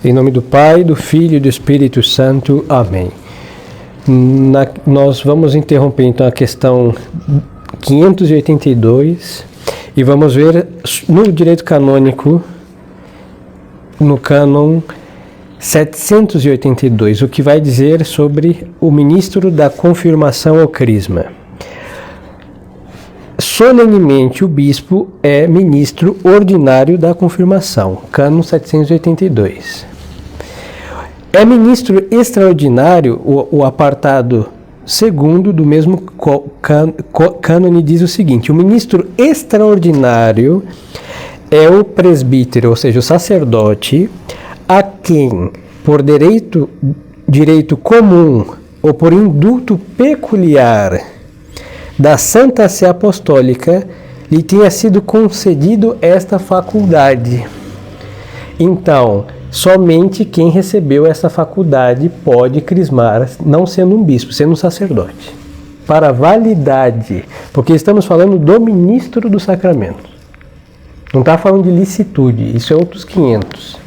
Em nome do Pai, do Filho e do Espírito Santo. Amém. Nós vamos interromper então a questão 582 e vamos ver no direito canônico, no cânon 782, o que vai dizer sobre o ministro da confirmação ou crisma. Solenemente o bispo é ministro ordinário da confirmação, cânon 782. É ministro extraordinário, o apartado segundo do mesmo cânone diz o seguinte: o ministro extraordinário é o presbítero, ou seja, o sacerdote, a quem, por direito comum ou por indulto peculiar da Santa Sé Apostólica, lhe tenha sido concedido esta faculdade. Então, somente quem recebeu essa faculdade pode crismar, não sendo um bispo, sendo um sacerdote. Para validade, porque estamos falando do ministro do sacramento. Não está falando de licitude, isso é outros 500.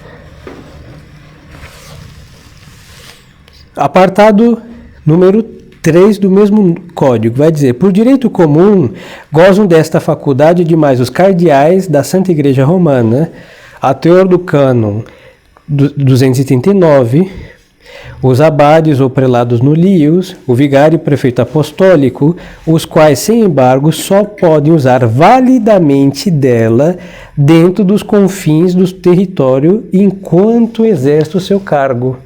Apartado número 3 do mesmo código, vai dizer: por direito comum, gozam desta faculdade demais os cardeais da Santa Igreja Romana, a teor do cânon 239, os abades ou prelados nulios, o vigário e prefeito apostólico, os quais, sem embargo, só podem usar validamente dela dentro dos confins do território enquanto exerce o seu cargo.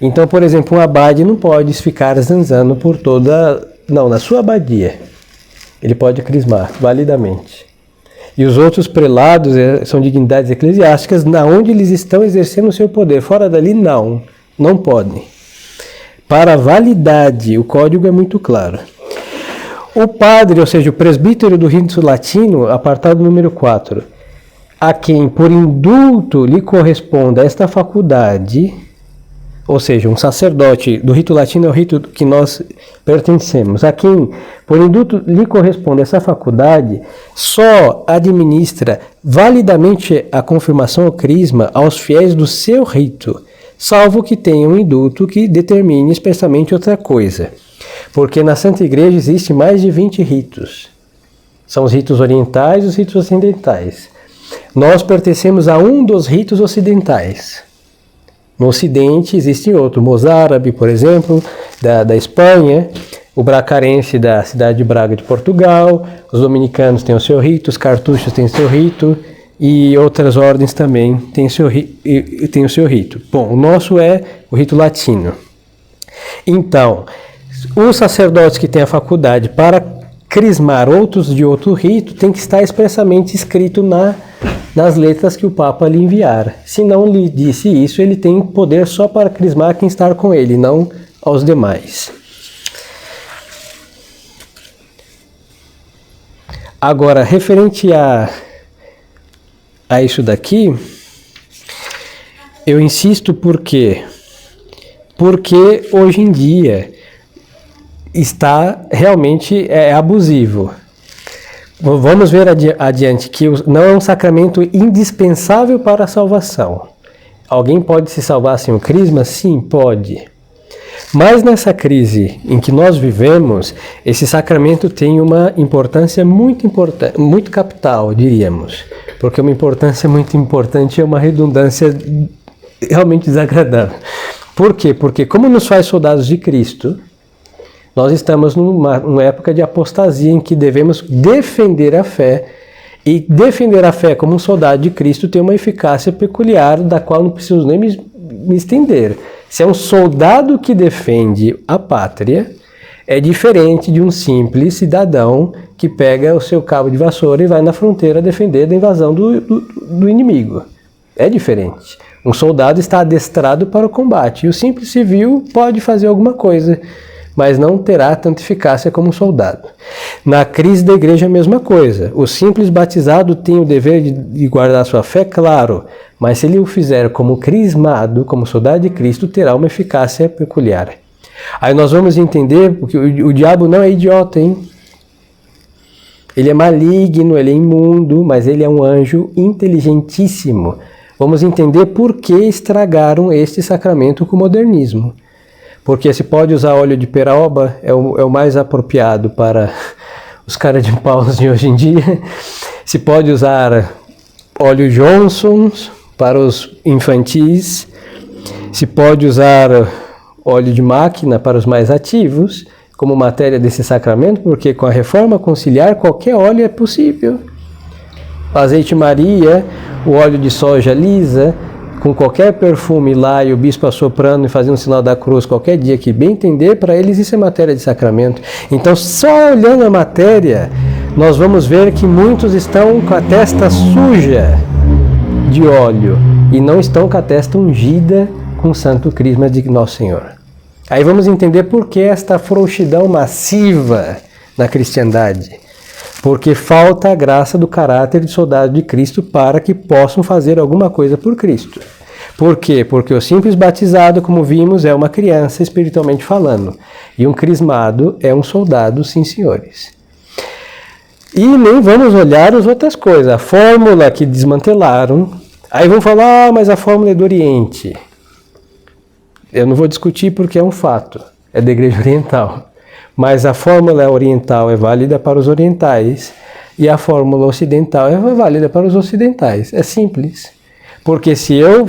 Então, por exemplo, um abade não pode ficar zanzando por toda... Não, na sua abadia. Ele pode crismar validamente. E os outros prelados são dignidades eclesiásticas na onde eles estão exercendo o seu poder. Fora dali, não podem. Para a validade, o código é muito claro. O padre, ou seja, o presbítero do rito latino, apartado número 4, a quem por indulto lhe corresponda esta faculdade, ou seja, um sacerdote do rito latino é o rito que nós pertencemos, a quem por indulto lhe corresponde essa faculdade, só administra validamente a confirmação ou crisma aos fiéis do seu rito, salvo que tenha um indulto que determine expressamente outra coisa. Porque na Santa Igreja existe mais de 20 ritos. São os ritos orientais e os ritos ocidentais. Nós pertencemos a um dos ritos ocidentais. No Ocidente existe outro, o mozárabe, por exemplo, da Espanha, o bracarense da cidade de Braga de Portugal, os dominicanos têm o seu rito, os cartuchos têm o seu rito e outras ordens também têm o seu rito. Bom, o nosso é o rito latino. Então, os sacerdotes que têm a faculdade para crismar outros de outro rito tem que estar expressamente escrito nas letras que o Papa lhe enviar. Se não lhe disse isso, ele tem poder só para crismar quem está com ele, não aos demais. Agora, referente a isso daqui, eu insisto porque hoje em dia está realmente abusivo. Vamos ver adiante que não é um sacramento indispensável para a salvação. Alguém pode se salvar sem o crisma? Sim, pode. Mas nessa crise em que nós vivemos, esse sacramento tem uma importância muito capital, diríamos. Porque uma importância muito importante é uma redundância realmente desagradável. Por quê? Porque como nos faz soldados de Cristo, nós estamos numa época de apostasia em que devemos defender a fé, e defender a fé como um soldado de Cristo tem uma eficácia peculiar, da qual não preciso nem me estender. Se é um soldado que defende a pátria, é diferente de um simples cidadão que pega o seu cabo de vassoura e vai na fronteira defender da invasão do inimigo. É diferente. Um soldado está adestrado para o combate, e o simples civil pode fazer alguma coisa, mas não terá tanta eficácia como um soldado. Na crise da igreja, a mesma coisa. O simples batizado tem o dever de guardar sua fé, claro, mas se ele o fizer como crismado, como soldado de Cristo, terá uma eficácia peculiar. Aí nós vamos entender que o diabo não é idiota, hein? Ele é maligno, ele é imundo, mas ele é um anjo inteligentíssimo. vamos entender por que estragaram este sacramento com o modernismo. Porque se pode usar óleo de peroba, é o mais apropriado para os caras de paus de hoje em dia. Se pode usar óleo Johnson para os infantis. Se pode usar óleo de máquina para os mais ativos, como matéria desse sacramento, porque com a reforma conciliar qualquer óleo é possível. O azeite Maria, o óleo de soja lisa, com qualquer perfume lá e o bispo assoprando e fazendo o sinal da cruz qualquer dia que bem entender, para eles isso é matéria de sacramento. Então, só olhando a matéria, nós vamos ver que muitos estão com a testa suja de óleo e não estão com a testa ungida com o santo crisma de Nosso Senhor. Aí vamos entender por que esta frouxidão massiva na cristandade. Porque falta a graça do caráter de soldado de Cristo para que possam fazer alguma coisa por Cristo. Por quê? Porque o simples batizado, como vimos, é uma criança espiritualmente falando. E um crismado é um soldado, sim, senhores. E nem vamos olhar as outras coisas. A fórmula que desmantelaram. Aí vão falar, mas a fórmula é do Oriente. Eu não vou discutir porque é um fato. É da Igreja Oriental. Mas a fórmula oriental é válida para os orientais e a fórmula ocidental é válida para os ocidentais. É simples. Porque se eu,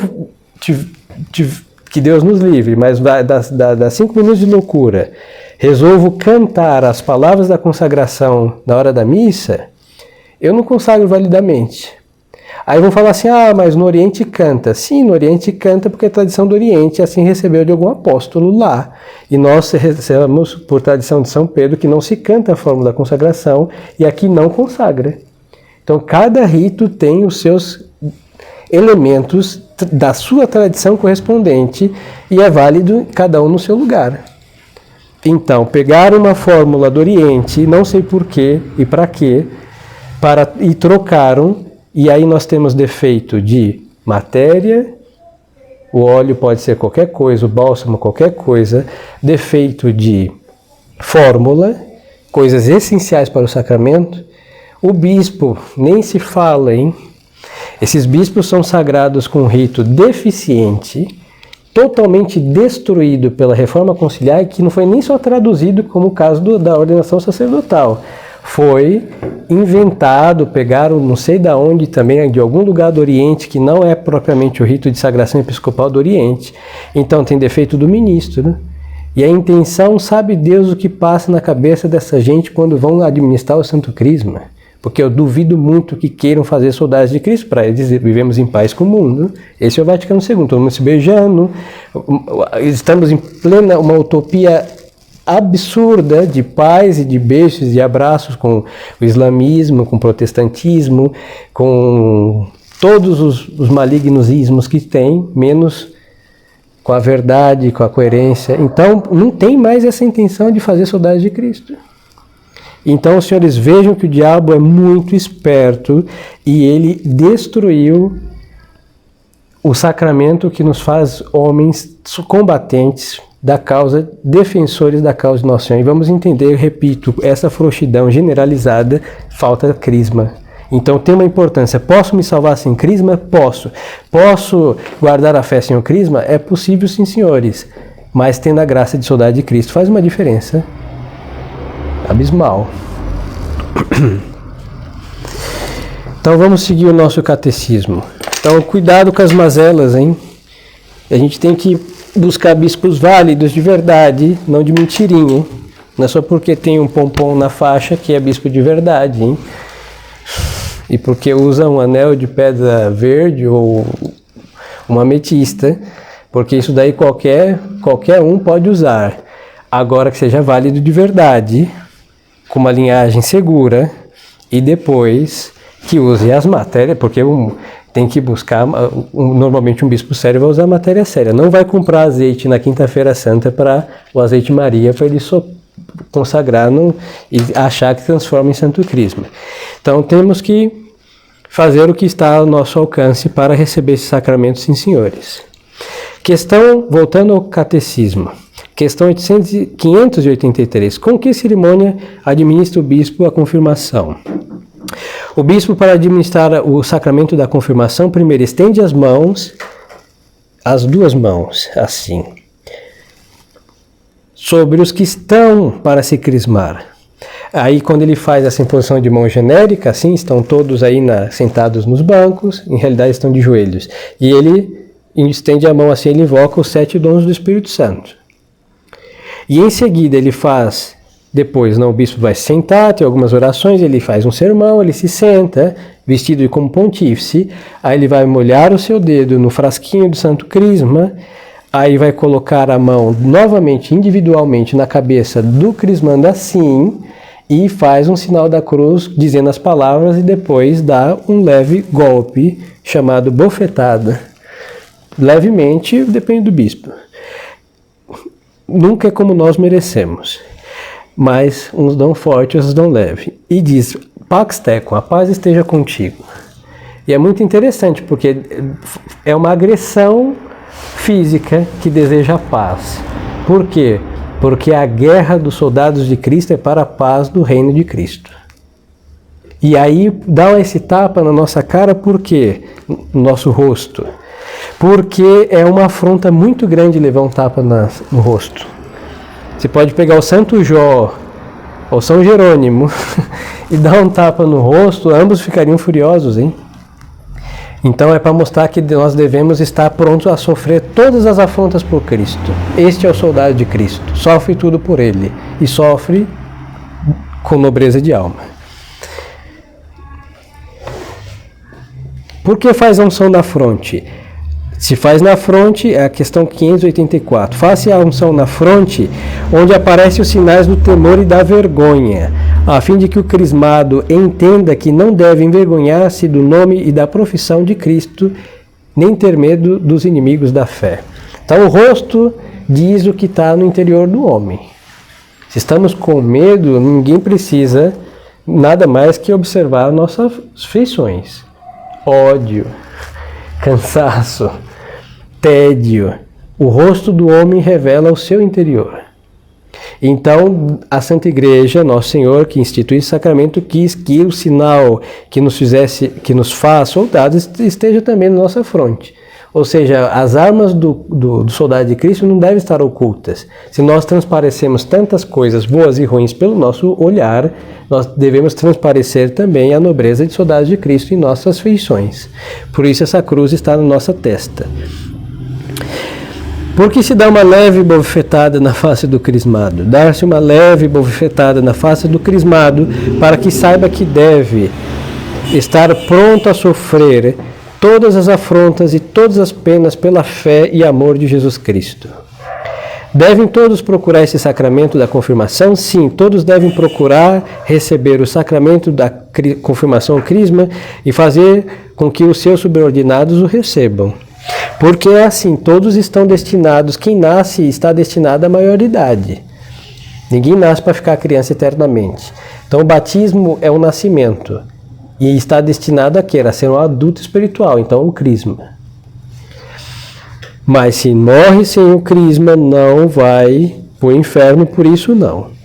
que Deus nos livre, mas das 5 minutos de loucura, resolvo cantar as palavras da consagração na hora da missa, eu não consagro validamente. Aí vão falar assim, mas no Oriente canta. Sim, no Oriente canta porque é tradição do Oriente, assim recebeu de algum apóstolo lá. E nós recebemos por tradição de São Pedro que não se canta a fórmula da consagração e aqui não consagra. Então cada rito tem os seus elementos da sua tradição correspondente e é válido cada um no seu lugar. Então, pegaram uma fórmula do Oriente, não sei porquê e para quê, e trocaram. E aí nós temos defeito de matéria, o óleo pode ser qualquer coisa, o bálsamo qualquer coisa, defeito de fórmula, coisas essenciais para o sacramento. O bispo, nem se fala, hein? Esses bispos são sagrados com um rito deficiente, totalmente destruído pela reforma conciliar, que não foi nem só traduzido como o caso da ordenação sacerdotal. Foi inventado, pegaram não sei de onde também, de algum lugar do Oriente, que não é propriamente o rito de sagração episcopal do Oriente. Então tem defeito do ministro, né? E a intenção, sabe Deus o que passa na cabeça dessa gente quando vão administrar o Santo Crisma. Porque eu duvido muito que queiram fazer soldados de Cristo para eles dizer, vivemos em paz com o mundo. Esse é o Vaticano II, todo mundo se beijando, estamos em plena, uma utopia absurda de paz e de beijos e abraços com o islamismo, com o protestantismo, com todos os malignos ismos que tem, menos com a verdade, com a coerência. Então, não tem mais essa intenção de fazer soldados de Cristo. Então, os senhores vejam que o diabo é muito esperto e ele destruiu o sacramento que nos faz homens combatentes da causa, defensores da causa de Nosso Senhor. E vamos entender, repito, essa frouxidão generalizada, falta crisma. Então tem uma importância. Posso me salvar sem crisma? Posso. Posso guardar a fé sem o crisma? É possível, sim, senhores. Mas tendo a graça de soldado de Cristo faz uma diferença abismal. Então vamos seguir o nosso catecismo. Então cuidado com as mazelas, hein? A gente tem que buscar bispos válidos de verdade, não de mentirinha. Não é só porque tem um pompom na faixa que é bispo de verdade, hein? E porque usa um anel de pedra verde ou uma ametista, porque isso daí qualquer um pode usar. Agora que seja válido de verdade, com uma linhagem segura, e depois que use as matérias, porque tem que buscar, normalmente um bispo sério vai usar matéria séria, não vai comprar azeite na Quinta-feira Santa para o azeite Maria, para ele só consagrar e achar que transforma em Santo Crisma. Então temos que fazer o que está ao nosso alcance para receber esse sacramento, sim, senhores. Voltando ao catecismo, questão 583. Com que cerimônia administra o bispo a confirmação? O bispo, para administrar o sacramento da confirmação, primeiro estende as mãos, as duas mãos, assim, sobre os que estão para se crismar. Aí, quando ele faz essa imposição de mão genérica, assim, estão todos aí sentados nos bancos, em realidade estão de joelhos. E ele estende a mão assim, ele invoca os 7 dons do Espírito Santo. E em seguida ele faz, depois o bispo vai se sentar, tem algumas orações, ele faz um sermão, ele se senta, vestido como pontífice, aí ele vai molhar o seu dedo no frasquinho do Santo Crisma, aí vai colocar a mão novamente, individualmente, na cabeça do crismando assim, e faz um sinal da cruz, dizendo as palavras, e depois dá um leve golpe, chamado bofetada. Levemente, depende do bispo. Nunca é como nós merecemos, mas uns dão forte, outros dão leve. E diz, Pax Tecum, a paz esteja contigo. E é muito interessante, porque é uma agressão física que deseja a paz. Por quê? Porque a guerra dos soldados de Cristo é para a paz do reino de Cristo. E aí dá esse tapa na nossa cara, por quê? No nosso rosto. Porque é uma afronta muito grande levar um tapa no rosto. Você pode pegar o Santo Jó ou São Jerônimo e dar um tapa no rosto, ambos ficariam furiosos, hein? Então é para mostrar que nós devemos estar prontos a sofrer todas as afrontas por Cristo. Este é o soldado de Cristo, sofre tudo por Ele e sofre com nobreza de alma. Por que faz a unção na fronte? Se faz na fronte, é a questão 584. Faça a unção na fronte, onde aparecem os sinais do temor e da vergonha, a fim de que o crismado entenda que não deve envergonhar-se do nome e da profissão de Cristo, nem ter medo dos inimigos da fé. Então o rosto diz o que está no interior do homem. Se estamos com medo, ninguém precisa nada mais que observar nossas feições. Ódio, cansaço, tédio. O rosto do homem revela o seu interior. Então, a Santa Igreja, Nosso Senhor, que institui esse sacramento, quis que o sinal que nos faz soldados esteja também na nossa fronte. Ou seja, as armas do soldado de Cristo não devem estar ocultas. Se nós transparecemos tantas coisas boas e ruins pelo nosso olhar, nós devemos transparecer também a nobreza de soldados de Cristo em nossas feições. Por isso essa cruz está na nossa testa. Porque se dá uma leve bofetada na face do crismado? Dar-se uma leve bofetada na face do crismado para que saiba que deve estar pronto a sofrer todas as afrontas e todas as penas pela fé e amor de Jesus Cristo. Devem todos procurar esse sacramento da confirmação? Sim, todos devem procurar receber o sacramento da confirmação crisma e fazer com que os seus subordinados o recebam. Porque é assim, todos estão destinados, quem nasce está destinado à maioridade. Ninguém nasce para ficar criança eternamente. Então o batismo é um nascimento e está destinado a quê? A ser um adulto espiritual, então o crisma. Mas se morre sem o crisma, não vai para o inferno, por isso não.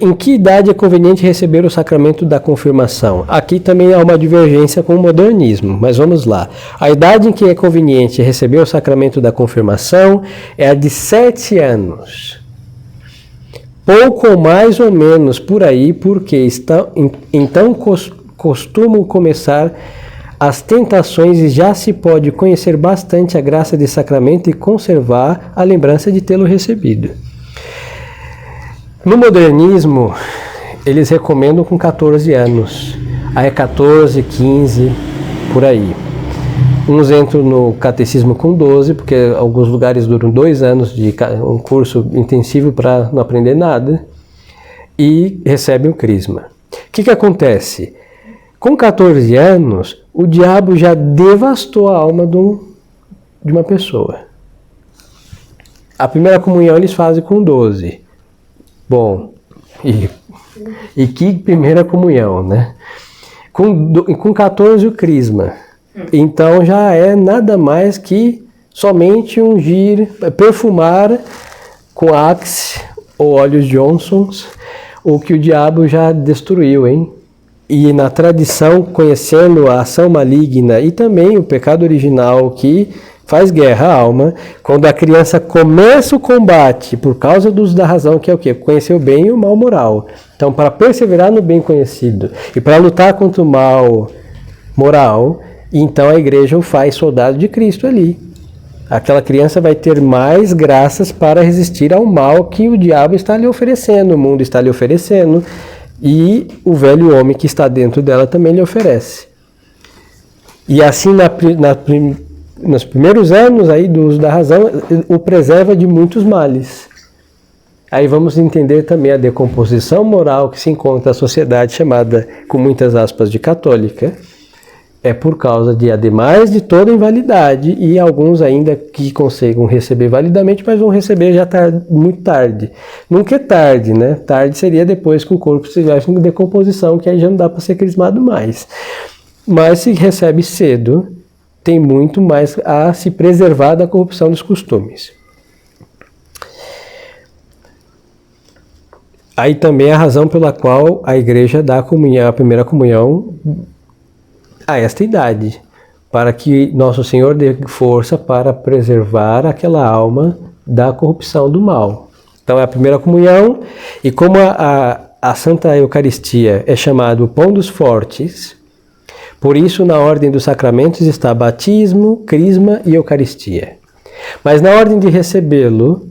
Em que idade é conveniente receber o sacramento da confirmação? Aqui também há uma divergência com o modernismo, mas vamos lá. A idade em que é conveniente receber o sacramento da confirmação é a de 7 anos. Pouco ou mais ou menos por aí, porque então costumam começar as tentações e já se pode conhecer bastante a graça desse sacramento e conservar a lembrança de tê-lo recebido. No modernismo, eles recomendam com 14 anos. Aí é 14, 15, por aí. Uns entram no catecismo com 12, porque alguns lugares duram 2 anos de um curso intensivo para não aprender nada, e recebem o crisma. O que acontece? Com 14 anos, o diabo já devastou a alma de uma pessoa. A primeira comunhão eles fazem com 12. Bom, e que primeira comunhão, né? Com 14 o crisma. Então já é nada mais que somente ungir, perfumar com axe ou óleos Johnsons, ou que o diabo já destruiu, hein? E na tradição, conhecendo a ação maligna e também o pecado original que faz guerra à alma, quando a criança começa o combate por causa do uso da razão, que é o quê? Conhecer o bem e o mal moral. Então, para perseverar no bem conhecido e para lutar contra o mal moral, então a igreja o faz soldado de Cristo ali. Aquela criança vai ter mais graças para resistir ao mal que o diabo está lhe oferecendo, o mundo está lhe oferecendo, e o homem que está dentro dela também lhe oferece. E assim, nos primeiros anos aí do uso da razão, o preserva de muitos males. Aí vamos entender também a decomposição moral que se encontra na sociedade chamada, com muitas aspas, de católica. É por causa de, ademais de toda invalidade, e alguns ainda que consigam receber validamente, mas vão receber já muito tarde. Nunca é tarde, né? Tarde seria depois que o corpo estivesse em decomposição, que aí já não dá para ser crismado mais. Mas se recebe cedo, tem muito mais a se preservar da corrupção dos costumes. Aí também a razão pela qual a igreja dá a primeira comunhão a esta idade, para que Nosso Senhor dê força para preservar aquela alma da corrupção do mal. Então é a primeira comunhão, e como a Santa Eucaristia é chamado o Pão dos Fortes, por isso na ordem dos sacramentos está batismo, crisma e Eucaristia. Mas na ordem de recebê-lo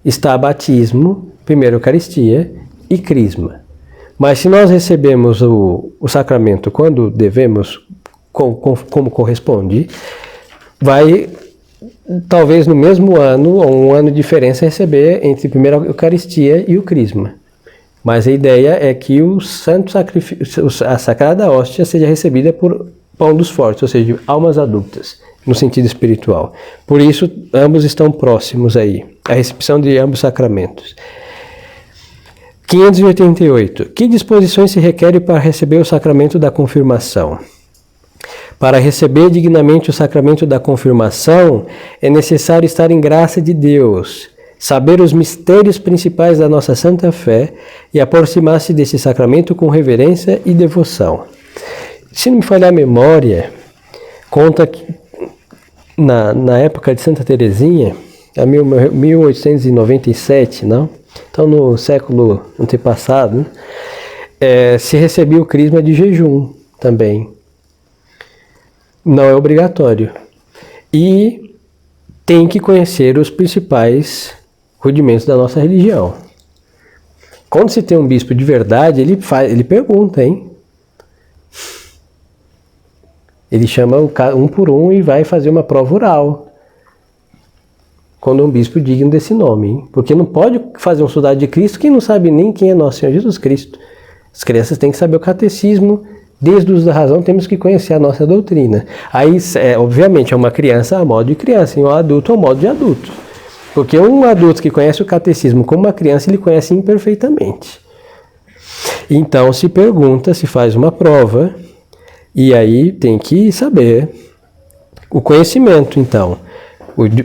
está batismo, primeiro Eucaristia e crisma. Mas se nós recebemos o sacramento quando devemos, como corresponde, vai, talvez no mesmo ano, ou um ano de diferença, receber entre a primeira Eucaristia e o Crisma. Mas a ideia é que o santo sacrifício, a Sagrada Hóstia, seja recebida por pão dos fortes, ou seja, almas adultas, no sentido espiritual. Por isso, ambos estão próximos aí, a recepção de ambos sacramentos. 588. Que disposições se requerem para receber o sacramento da confirmação? Para receber dignamente o sacramento da confirmação, é necessário estar em graça de Deus, saber os mistérios principais da nossa santa fé e aproximar-se desse sacramento com reverência e devoção. Se não me falhar a memória, conta que na época de Santa Teresinha, em 1897, não? Então no século antepassado, se recebia o crisma de jejum também. Não é obrigatório. E tem que conhecer os principais rudimentos da nossa religião. Quando se tem um bispo de verdade, ele pergunta, hein? Ele chama um por um e vai fazer uma prova oral. Quando é um bispo digno desse nome, hein? Porque não pode fazer um soldado de Cristo quem não sabe nem quem é nosso Senhor Jesus Cristo. As crianças têm que saber o catecismo. Desde o uso da razão temos que conhecer a nossa doutrina. Aí, obviamente, é uma criança a modo de criança, e um adulto a modo de adulto. Porque um adulto que conhece o catecismo como uma criança, ele conhece imperfeitamente. Então se pergunta, se faz uma prova, e aí tem que saber o conhecimento, então.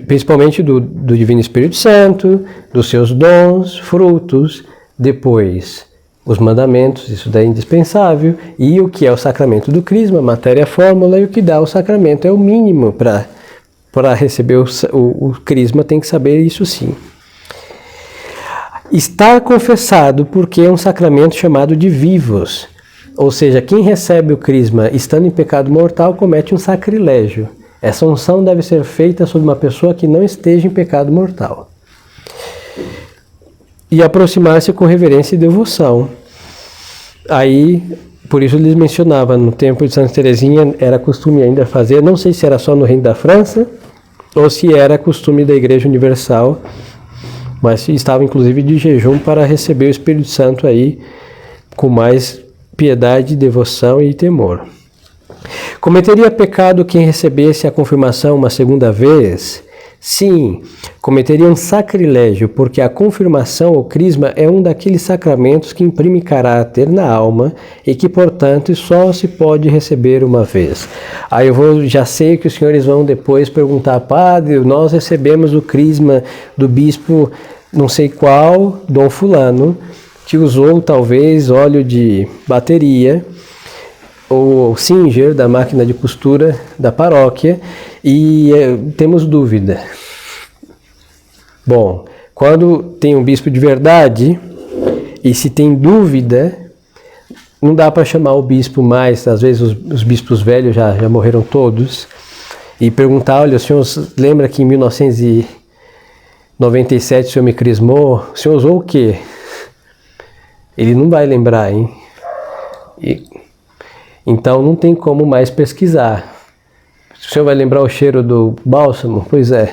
Principalmente do Divino Espírito Santo, dos seus dons, frutos, depois os mandamentos, isso daí é indispensável, e o que é o sacramento do crisma, matéria, fórmula, e o que dá o sacramento é o mínimo para receber o crisma, tem que saber isso sim. Está confessado porque é um sacramento chamado de vivos, ou seja, quem recebe o crisma estando em pecado mortal comete um sacrilégio. Essa unção deve ser feita sobre uma pessoa que não esteja em pecado mortal. E aproximar-se com reverência e devoção. Aí, por isso eles mencionavam, no tempo de Santa Teresinha era costume ainda fazer, não sei se era só no Reino da França, ou se era costume da Igreja Universal, mas estava inclusive de jejum para receber o Espírito Santo aí, com mais piedade, devoção e temor. Cometeria pecado quem recebesse a confirmação uma segunda vez? Sim, cometeria um sacrilégio, porque a confirmação ou crisma é um daqueles sacramentos que imprime caráter na alma e que, portanto, só se pode receber uma vez. Aí já sei que os senhores vão depois perguntar, padre, nós recebemos o crisma do bispo não sei qual, Dom Fulano, que usou talvez óleo de bateria, ou Singer, da máquina de costura da paróquia, e temos dúvida. Bom, quando tem um bispo de verdade, e se tem dúvida, não dá para chamar o bispo mais, às vezes os bispos velhos já morreram todos, e perguntar, olha, o senhor lembra que em 1997 o senhor me crismou? O senhor usou o quê? Ele não vai lembrar, hein? Então não tem como mais pesquisar. O senhor vai lembrar o cheiro do bálsamo? Pois é.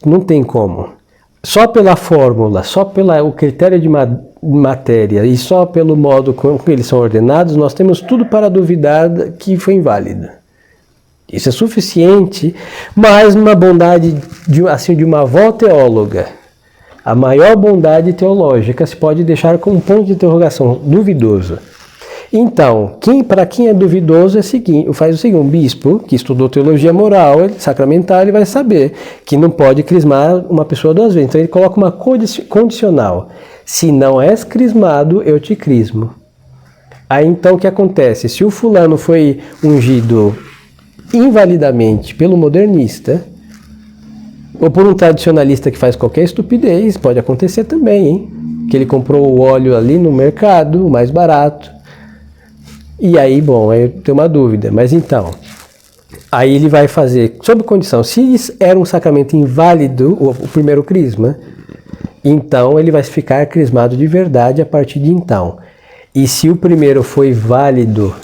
Não tem como. Só pela fórmula, só pelo critério de matéria e só pelo modo como eles são ordenados, nós temos tudo para duvidar que foi inválido. Isso é suficiente, mas uma bondade de uma avó teóloga, a maior bondade teológica se pode deixar com um ponto de interrogação, duvidoso. Então, para quem é duvidoso faz o seguinte, um bispo que estudou teologia moral, sacramental, ele vai saber que não pode crismar uma pessoa duas vezes. Então ele coloca uma condicional. Se não és crismado, eu te crismo. Aí então o que acontece? Se o fulano foi ungido invalidamente pelo modernista, ou por um tradicionalista que faz qualquer estupidez, pode acontecer também, hein? Que ele comprou o óleo ali no mercado, o mais barato. E aí, bom, aí tem uma dúvida, mas então, aí ele vai fazer, sob condição, se era um sacramento inválido, o primeiro crisma, então ele vai ficar crismado de verdade a partir de então. E se o primeiro foi válido,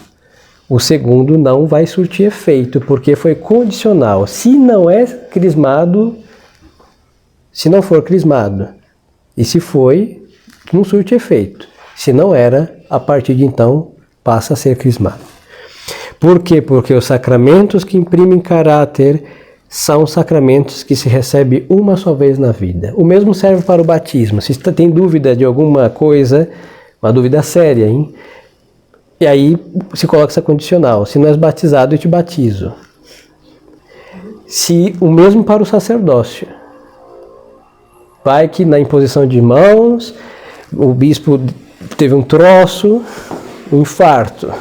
o segundo não vai surtir efeito, porque foi condicional. Se não é crismado, se não for crismado, e se foi, não surte efeito. Se não era, a partir de então, passa a ser crismado. Por quê? Porque os sacramentos que imprimem caráter são sacramentos que se recebe uma só vez na vida. O mesmo serve para o batismo. Se você tem dúvida de alguma coisa, uma dúvida séria, hein? E aí se coloca essa condicional. Se não és batizado, eu te batizo. O mesmo para o sacerdócio. Vai que na imposição de mãos, o bispo teve um troço, um infarto.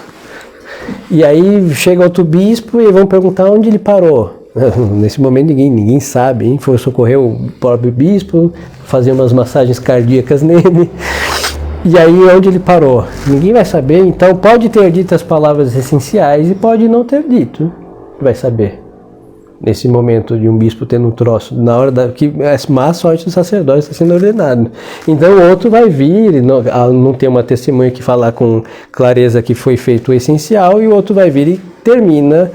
E aí chega outro bispo e vão perguntar onde ele parou. Nesse momento ninguém sabe, hein? Foi socorrer o próprio bispo, fazer umas massagens cardíacas nele. E aí onde ele parou? Ninguém vai saber, então pode ter dito as palavras essenciais e pode não ter dito. Vai saber. Nesse momento de um bispo tendo um troço, na hora que é má sorte do sacerdote está sendo ordenado. Então o outro vai vir, não tem uma testemunha que falar com clareza que foi feito o essencial, e o outro vai vir e termina,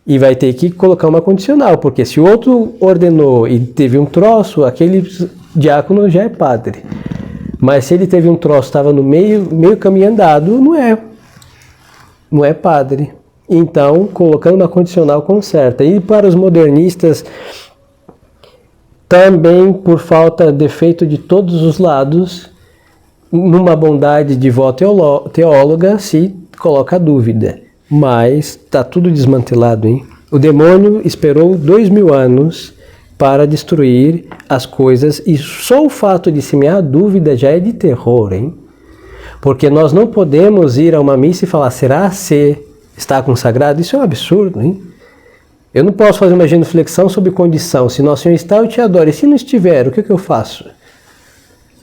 e vai ter que colocar uma condicional, porque se o outro ordenou e teve um troço, aquele diácono já é padre. Mas se ele teve um troço, estava no meio caminho andado, não é padre. Então, colocando uma condicional conserta. E para os modernistas, também por falta, defeito de todos os lados, numa bondade de vó teóloga, se coloca a dúvida. Mas está tudo desmantelado, hein? O demônio esperou 2000 anos para destruir as coisas, e só o fato de semear dúvida já é de terror, hein? Porque nós não podemos ir a uma missa e falar, será se está consagrado? Isso é um absurdo, hein? Eu não posso fazer uma genuflexão sob condição. Se Nosso Senhor está, eu te adoro. E se não estiver, o que eu faço?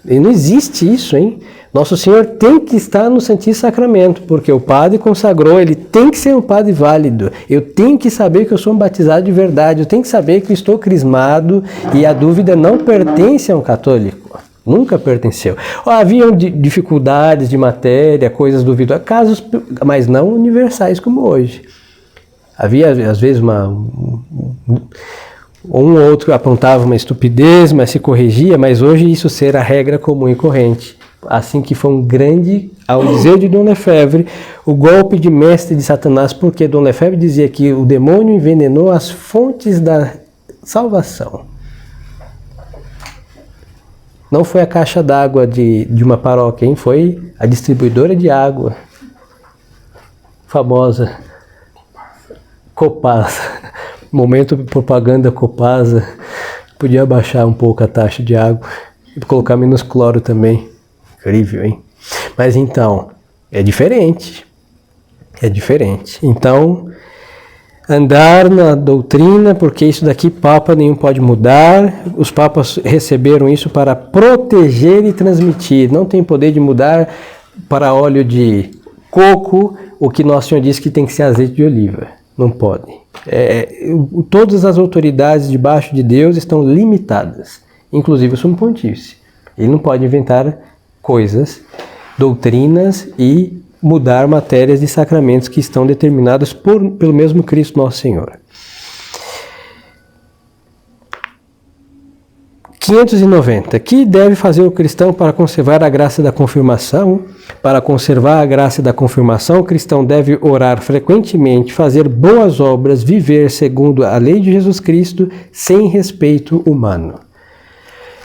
E não existe isso, hein? Nosso Senhor tem que estar no Santíssimo Sacramento, porque o padre consagrou, ele tem que ser um padre válido. Eu tenho que saber que eu sou um batizado de verdade, eu tenho que saber que eu estou crismado, e a dúvida não pertence a um católico. Nunca pertenceu. Haviam dificuldades de matéria, coisas duvidosas, casos, mas não universais como hoje. Havia, às vezes, um ou outro apontava uma estupidez, mas se corrigia, mas hoje isso será a regra comum e corrente. Assim que foi um grande, ao dizer de Dom Lefebvre, o golpe de mestre de Satanás, porque Dom Lefebvre dizia que o demônio envenenou as fontes da salvação. Não foi a caixa d'água de uma paróquia, hein? Foi a distribuidora de água, famosa Copasa. Momento propaganda Copasa. Podia baixar um pouco a taxa de água e colocar menos cloro também. Incrível, hein? Mas então, é diferente. É diferente. Então, andar na doutrina, porque isso daqui Papa nenhum pode mudar. Os Papas receberam isso para proteger e transmitir. Não tem poder de mudar para óleo de coco o que Nosso Senhor disse que tem que ser azeite de oliva. Não pode. Todas as autoridades debaixo de Deus estão limitadas, inclusive o Sumo Pontífice. Ele não pode inventar coisas, doutrinas e mudar matérias de sacramentos que estão determinadas pelo mesmo Cristo Nosso Senhor. 590. Que deve fazer o cristão para conservar a graça da confirmação? Para conservar a graça da confirmação, o cristão deve orar frequentemente, fazer boas obras, viver segundo a lei de Jesus Cristo, sem respeito humano.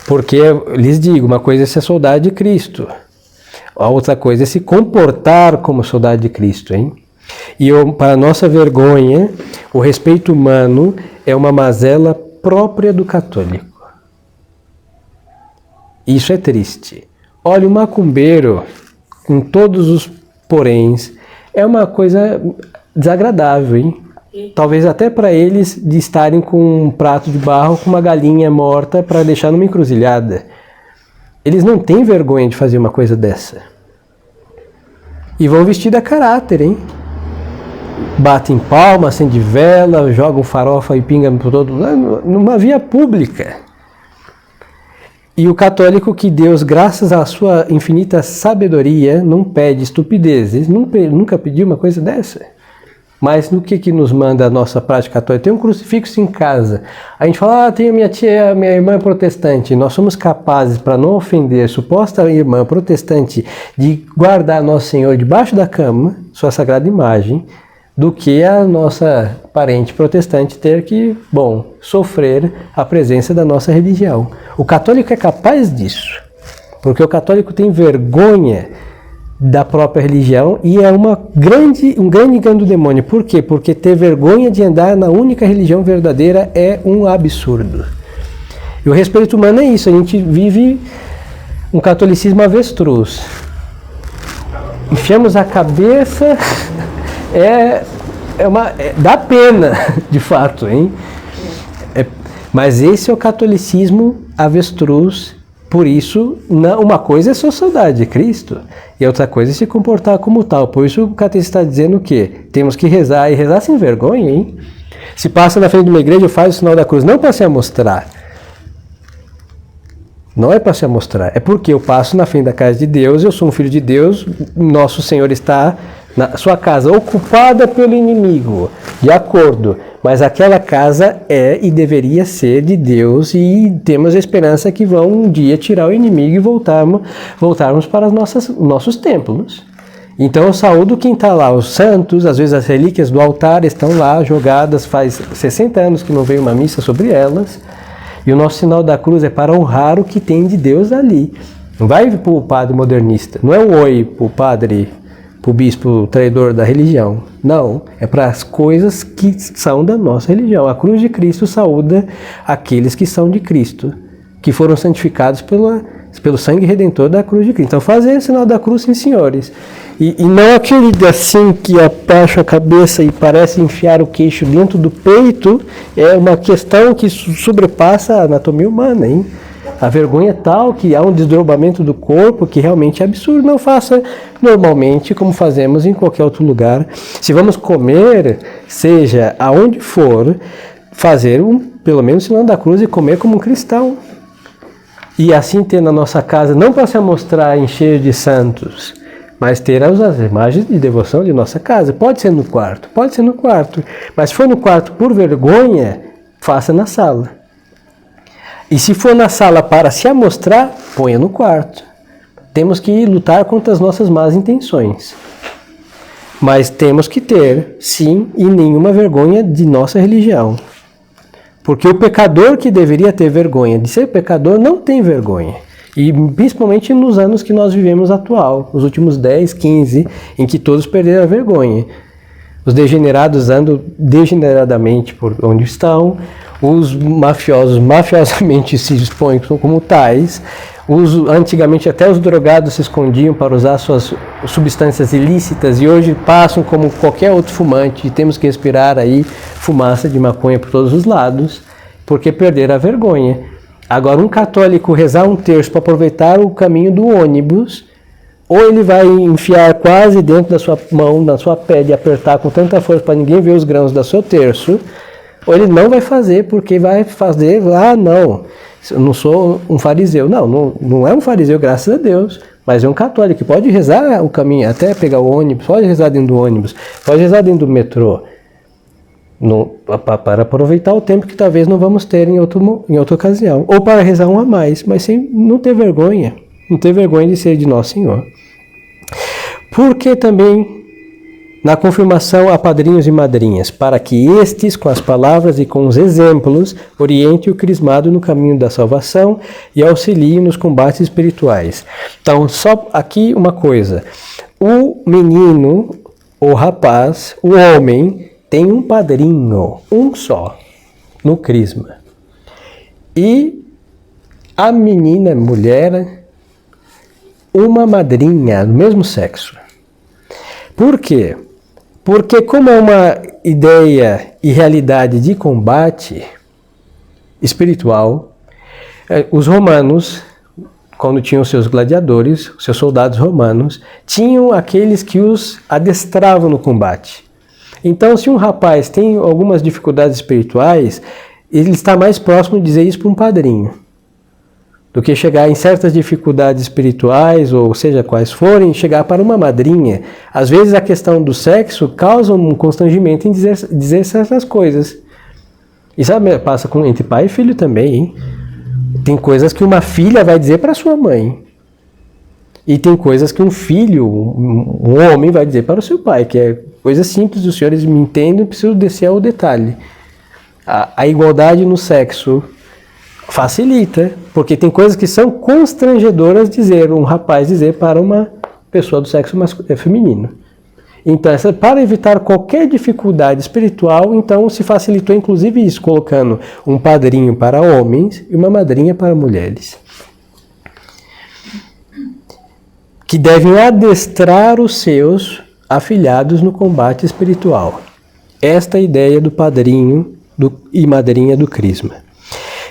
Porque, lhes digo, uma coisa é ser soldado de Cristo, a outra coisa é se comportar como soldado de Cristo, hein? E para nossa vergonha, o respeito humano é uma mazela própria do católico. Isso é triste. Olha, o macumbeiro, com todos os poréns, é uma coisa desagradável, hein? Talvez até para eles de estarem com um prato de barro com uma galinha morta para deixar numa encruzilhada. Eles não têm vergonha de fazer uma coisa dessa. E vão vestidos a caráter, hein? Batem palma, acendem vela, jogam farofa e pinga por todo numa via pública. E o católico que Deus, graças à sua infinita sabedoria, não pede estupidezes, nunca pediu uma coisa dessa. Mas no que nos manda a nossa prática católica? Tem um crucifixo em casa. A gente fala, tem a minha irmã é protestante. Nós somos capazes, para não ofender a suposta irmã protestante, de guardar Nosso Senhor debaixo da cama, sua sagrada imagem, do que a nossa parente protestante ter que, sofrer a presença da nossa religião. O católico é capaz disso, porque o católico tem vergonha da própria religião e é um grande engano do demônio. Por quê? Porque ter vergonha de andar na única religião verdadeira é um absurdo. E o respeito humano é isso, a gente vive um catolicismo avestruz. Enfiamos a cabeça... dá pena, de fato, hein? Mas esse é o catolicismo avestruz. Por isso, uma coisa é ser saudade de Cristo e outra coisa é se comportar como tal. Por isso o catecismo está dizendo o quê? Temos que rezar, e rezar sem vergonha, hein? Se passa na frente de uma igreja, faz o sinal da cruz, não para se amostrar. Não é para se amostrar, é porque eu passo na frente da casa de Deus, eu sou um filho de Deus, Nosso Senhor está na sua casa ocupada pelo inimigo, de acordo, mas aquela casa é e deveria ser de Deus e temos a esperança que vão um dia tirar o inimigo e voltarmos para nossos templos. Então eu saúdo quem está lá, os santos, às vezes as relíquias do altar estão lá jogadas, faz 60 anos que não veio uma missa sobre elas, e o nosso sinal da cruz é para honrar o que tem de Deus ali. Não vai para o padre modernista, não é um oi para o padre, para o bispo traidor da religião. Não, é para as coisas que são da nossa religião. A cruz de Cristo saúda aqueles que são de Cristo, que foram santificados pelo sangue redentor da cruz de Cristo. Então fazer o sinal da cruz, sim, senhores. E não aquele assim que abaixa a cabeça e parece enfiar o queixo dentro do peito, é uma questão que sobrepassa a anatomia humana, hein? A vergonha é tal que há um desdobramento do corpo que realmente é absurdo. Não faça normalmente como fazemos em qualquer outro lugar. Se vamos comer, seja aonde for, fazer pelo menos o sinal da cruz e comer como um cristão. E assim ter na nossa casa, não para se mostrar encher de santos, mas ter as imagens de devoção de nossa casa. Pode ser no quarto, mas se for no quarto por vergonha, faça na sala. E se for na sala para se amostrar, ponha no quarto. Temos que lutar contra as nossas más intenções. Mas temos que ter, sim, e nenhuma vergonha de nossa religião. Porque o pecador que deveria ter vergonha de ser pecador não tem vergonha. E principalmente nos anos que nós vivemos atual, os últimos 10, 15, em que todos perderam a vergonha. Os degenerados andam degeneradamente por onde estão, os mafiosos mafiosamente se expõem como tais, antigamente até os drogados se escondiam para usar suas substâncias ilícitas e hoje passam como qualquer outro fumante e temos que respirar aí fumaça de maconha por todos os lados, porque perderam a vergonha. Agora, um católico rezar um terço para aproveitar o caminho do ônibus, ou ele vai enfiar quase dentro da sua mão, na sua pele, e apertar com tanta força para ninguém ver os grãos do seu terço, ou ele não vai fazer, porque vai fazer, não, eu não sou um fariseu. Não é um fariseu, graças a Deus, mas é um católico que pode rezar o caminho, até pegar o ônibus, pode rezar dentro do ônibus, pode rezar dentro do metrô, para aproveitar o tempo que talvez não vamos ter em outra ocasião, ou para rezar um a mais, mas sem não ter vergonha de ser de Nosso Senhor. Porque também na confirmação há padrinhos e madrinhas, para que estes, com as palavras e com os exemplos, orientem o crismado no caminho da salvação e auxiliem nos combates espirituais. Então, só aqui uma coisa. O menino, o rapaz, o homem, tem um padrinho, um só, no crisma. E a menina, mulher, uma madrinha do mesmo sexo. Por quê? Porque como é uma ideia e realidade de combate espiritual, os romanos, quando tinham seus gladiadores, seus soldados romanos, tinham aqueles que os adestravam no combate. Então, se um rapaz tem algumas dificuldades espirituais, ele está mais próximo de dizer isso para um padrinho, do que chegar em certas dificuldades espirituais, ou seja, quais forem, chegar para uma madrinha. Às vezes a questão do sexo causa um constrangimento em dizer certas coisas. E sabe, passa entre pai e filho também, hein? Tem coisas que uma filha vai dizer para sua mãe. E tem coisas que um filho, um homem, vai dizer para o seu pai, que é coisa simples, os senhores me entendem, preciso descer ao detalhe. A igualdade no sexo facilita, porque tem coisas que são constrangedoras um rapaz dizer para uma pessoa do sexo feminino. Então, para evitar qualquer dificuldade espiritual, então se facilitou inclusive isso, colocando um padrinho para homens e uma madrinha para mulheres, que devem adestrar os seus afilhados no combate espiritual. Esta é a ideia do padrinho e madrinha do crisma.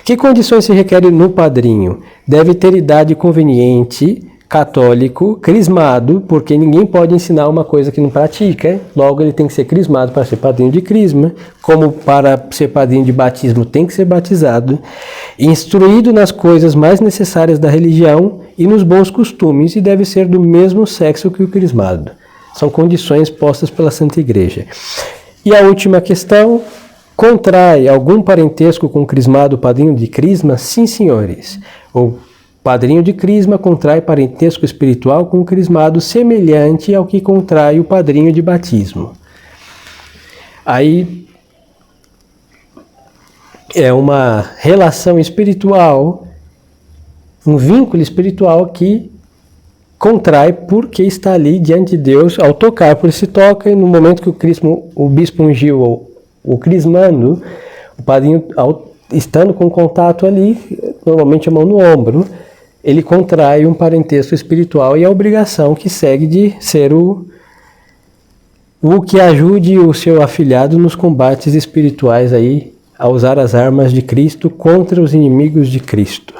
Que condições se requerem no padrinho? Deve ter idade conveniente, católico, crismado, porque ninguém pode ensinar uma coisa que não pratica, logo ele tem que ser crismado para ser padrinho de crisma, como para ser padrinho de batismo tem que ser batizado, instruído nas coisas mais necessárias da religião e nos bons costumes, e deve ser do mesmo sexo que o crismado. São condições postas pela Santa Igreja. E a última questão: contrai algum parentesco com o crismado padrinho de crisma? Sim, senhores. O padrinho de crisma contrai parentesco espiritual com o crismado semelhante ao que contrai o padrinho de batismo. Aí é uma relação espiritual, um vínculo espiritual que contrai porque está ali diante de Deus ao tocar, por isso se toca, e no momento que o bispo ungiu o crismando, o padrinho, estando com contato ali, normalmente a mão no ombro, ele contrai um parentesco espiritual e a obrigação que segue de ser o que ajude o seu afilhado nos combates espirituais aí, a usar as armas de Cristo contra os inimigos de Cristo.